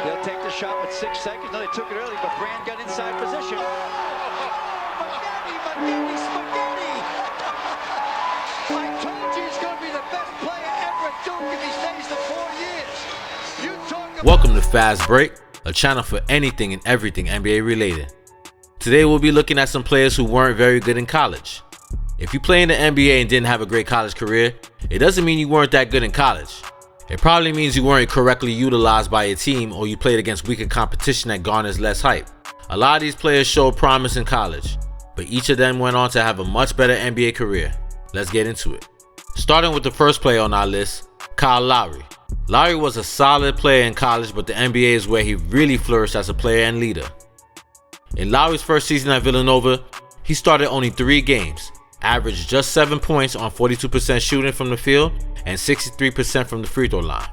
They'll take the shot with 6 seconds. No, they took it early, but Brand got inside position. Spaghetti! I told you he's going to be the best player ever at Duke if he stays the 4 years. You talk about... Welcome to Fast Break, a channel for anything and everything NBA related. Today we'll be looking at some players who weren't very good in college. If you play in the NBA and didn't have a great college career, it doesn't mean you weren't that good in college. It probably means you weren't correctly utilized by your team, or you played against weaker competition that garners less hype. A lot of these players showed promise in college, but each of them went on to have a much better NBA career. Let's get into it. Starting with the first player on our list, Kyle Lowry. Lowry was a solid player in college, but the NBA is where he really flourished as a player and leader. In Lowry's first season at Villanova, he started only 3 games, averaged just 7 points on 42% shooting from the field and 63% from the free throw line.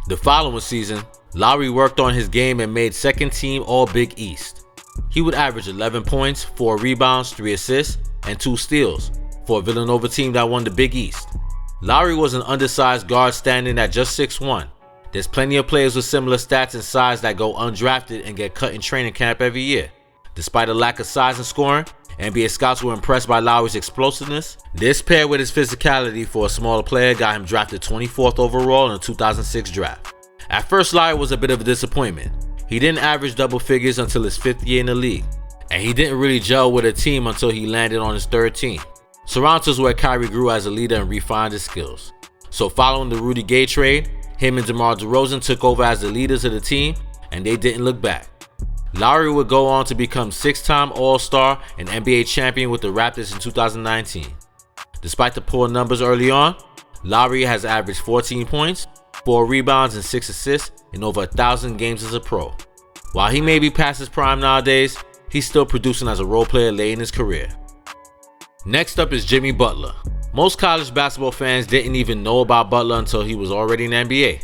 The following season, Lowry worked on his game and made second team All-Big East. He would average 11 points, 4 rebounds, 3 assists, and 2 steals for a Villanova team that won the Big East. Lowry was an undersized guard standing at just 6'1". There's plenty of players with similar stats and size that go undrafted and get cut in training camp every year. Despite a lack of size and scoring, NBA scouts were impressed by Lowry's explosiveness. This paired with his physicality for a smaller player got him drafted 24th overall in the 2006 draft. At first, Lowry was a bit of a disappointment. He didn't average double figures until his 5th year in the league, and he didn't really gel with a team until he landed on his 3rd team. Toronto's where Kyrie grew as a leader and refined his skills. So following the Rudy Gay trade, him and DeMar DeRozan took over as the leaders of the team, and they didn't look back. Lowry would go on to become 6-time All-Star and NBA champion with the Raptors in 2019. Despite the poor numbers early on, Lowry has averaged 14 points, 4 rebounds, and 6 assists in over 1,000 games as a pro. While he may be past his prime nowadays, he's still producing as a role player late in his career. Next up is Jimmy Butler. Most college basketball fans didn't even know about Butler until he was already in the NBA.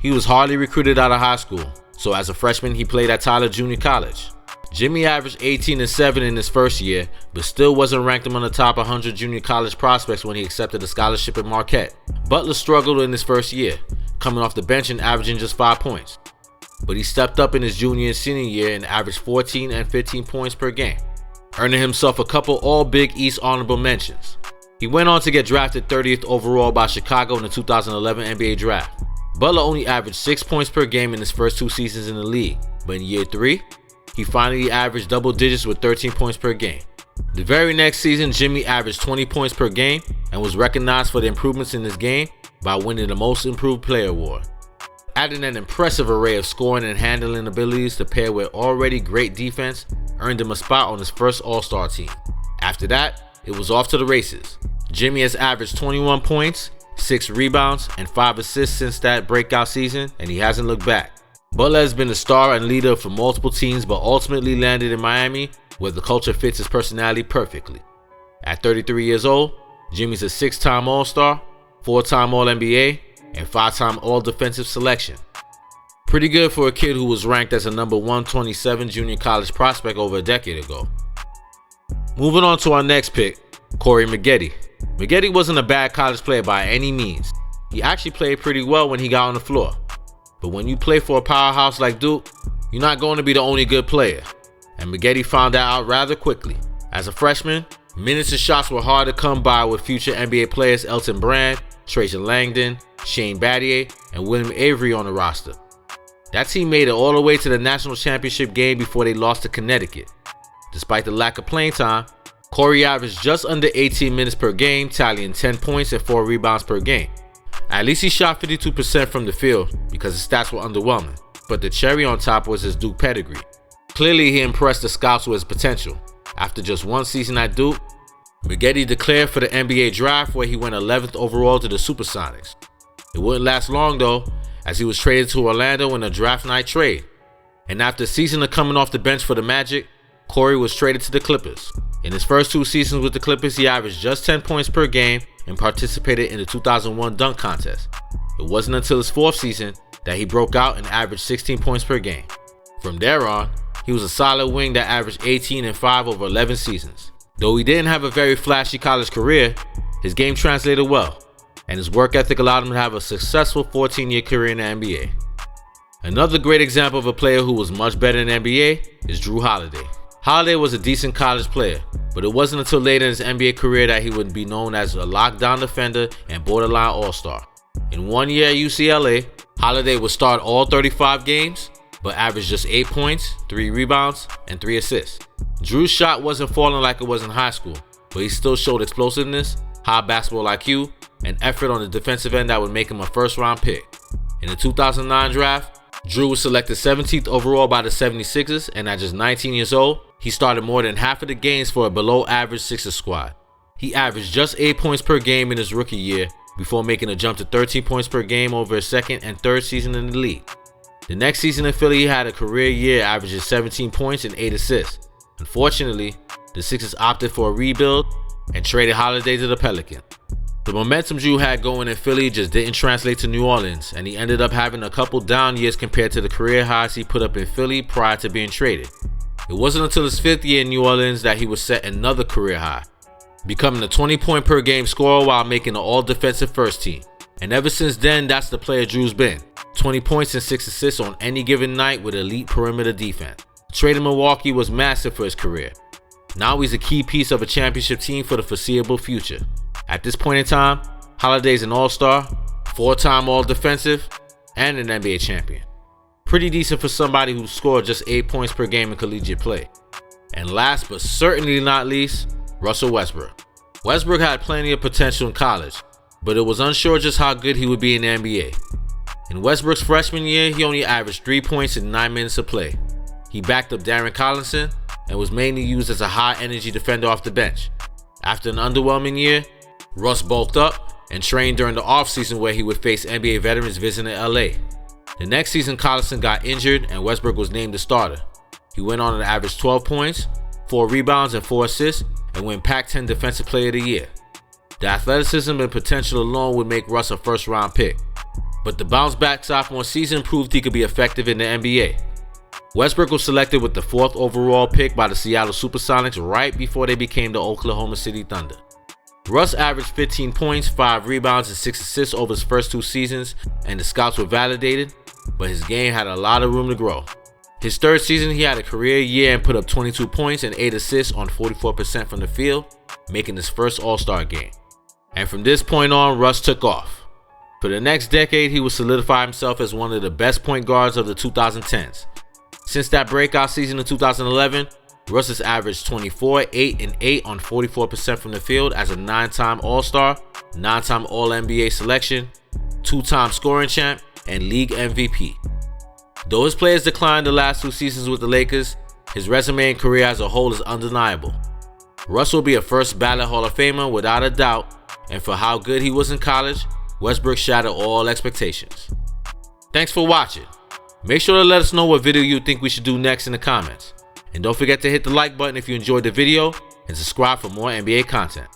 He was hardly recruited out of high school, so as a freshman he played at Tyler Junior College. Jimmy averaged 18 and 7 in his first year, but still wasn't ranked among the top 100 junior college prospects when he accepted a scholarship at Marquette. Butler struggled in his first year, coming off the bench and averaging just 5 points. But he stepped up in his junior and senior year and averaged 14 and 15 points per game, earning himself a couple All-Big East honorable mentions. He went on to get drafted 30th overall by Chicago in the 2011 NBA draft. Butler only averaged 6 points per game in his first 2 seasons in the league, but in year 3, he finally averaged double digits with 13 points per game. The very next season, Jimmy averaged 20 points per game and was recognized for the improvements in his game by winning the Most Improved Player award. Adding an impressive array of scoring and handling abilities to pair with already great defense earned him a spot on his first All-Star team. After that, it was off to the races. Jimmy has averaged 21 points, 6 rebounds, and 5 assists since that breakout season, and he hasn't looked back. Butler has been a star and leader for multiple teams, but ultimately landed in Miami, where the culture fits his personality perfectly. At 33 years old, Jimmy's a 6-time All-Star, 4-time All-NBA, and 5-time All-Defensive selection. Pretty good for a kid who was ranked as a number 127 junior college prospect over a decade ago. Moving on to our next pick, Corey Maggette. Maggette wasn't a bad college player by any means. He actually played pretty well when he got on the floor. But when you play for a powerhouse like Duke, you're not going to be the only good player. And Maggette found that out rather quickly. As a freshman, minutes and shots were hard to come by with future NBA players Elton Brand, Trajan Langdon, Shane Battier, and William Avery on the roster. That team made it all the way to the national championship game before they lost to Connecticut. Despite the lack of playing time, Corey averaged just under 18 minutes per game, tallying 10 points and 4 rebounds per game. At least he shot 52% from the field because his stats were underwhelming, but the cherry on top was his Duke pedigree. Clearly he impressed the scouts with his potential. After just 1 season at Duke, Maggette declared for the NBA draft where he went 11th overall to the Supersonics. It wouldn't last long though, as he was traded to Orlando in a draft night trade. And after a season of coming off the bench for the Magic, Corey was traded to the Clippers. In his first 2 seasons with the Clippers, he averaged just 10 points per game and participated in the 2001 dunk contest. It wasn't until his 4th season that he broke out and averaged 16 points per game. From there on, he was a solid wing that averaged 18 and 5 over 11 seasons. Though he didn't have a very flashy college career, his game translated well, and his work ethic allowed him to have a successful 14-year career in the NBA. Another great example of a player who was much better in the NBA is Jrue Holiday. Holiday was a decent college player, but it wasn't until later in his NBA career that he would be known as a lockdown defender and borderline all-star. In 1 year at UCLA, Holiday would start all 35 games, but averaged just 8 points, 3 rebounds, and 3 assists. Jrue's shot wasn't falling like it was in high school, but he still showed explosiveness, high basketball IQ, and effort on the defensive end that would make him a first-round pick. In the 2009 draft, Jrue was selected 17th overall by the 76ers, and at just 19 years old, he started more than half of the games for a below-average Sixers squad. He averaged just 8 points per game in his rookie year before making a jump to 13 points per game over his second and third season in the league. The next season in Philly, he had a career year averaging 17 points and 8 assists. Unfortunately, the Sixers opted for a rebuild and traded Holiday to the Pelicans. The momentum Jrue had going in Philly just didn't translate to New Orleans, and he ended up having a couple down years compared to the career highs he put up in Philly prior to being traded. It wasn't until his 5th year in New Orleans that he would set another career high, becoming a 20-point per game scorer while making the all-defensive first team. And ever since then, that's the player Jrue's been. 20 points and 6 assists on any given night with elite perimeter defense. Trade in Milwaukee was massive for his career. Now he's a key piece of a championship team for the foreseeable future. At this point in time, Holiday's an all-star, 4-time all-defensive, and an NBA champion. Pretty decent for somebody who scored just 8 points per game in collegiate play. And last but certainly not least, Russell Westbrook. Westbrook had plenty of potential in college, but it was unsure just how good he would be in the NBA. In Westbrook's freshman year, he only averaged 3 points in 9 minutes of play. He backed up Darren Collison and was mainly used as a high-energy defender off the bench. After an underwhelming year, Russ bulked up and trained during the offseason where he would face NBA veterans visiting LA. The next season, Collison got injured and Westbrook was named the starter. He went on to average 12 points, 4 rebounds, and 4 assists, and win Pac-10 Defensive Player of the Year. The athleticism and potential alone would make Russ a first-round pick, but the bounce-back sophomore season proved he could be effective in the NBA. Westbrook was selected with the 4th overall pick by the Seattle Supersonics right before they became the Oklahoma City Thunder. Russ averaged 15 points, 5 rebounds, and 6 assists over his first 2 seasons, and the scouts were validated, but his game had a lot of room to grow. His 3rd season, he had a career year and put up 22 points and 8 assists on 44% from the field, making his first All-Star game. And from this point on, Russ took off. For the next decade, he would solidify himself as one of the best point guards of the 2010s. Since that breakout season in 2011, Russ has averaged 24, 8, and 8 on 44% from the field as a 9-time All-Star, 9-time All-NBA selection, 2-time scoring champ, and league MVP. Though his play has declined the last 2 seasons with the Lakers, his resume and career as a whole is undeniable. Russ will be a first ballot Hall of Famer without a doubt, and for how good he was in college, Westbrook shattered all expectations. Thanks for watching. Make sure to let us know what video you think we should do next in the comments. And don't forget to hit the like button if you enjoyed the video and subscribe for more NBA content.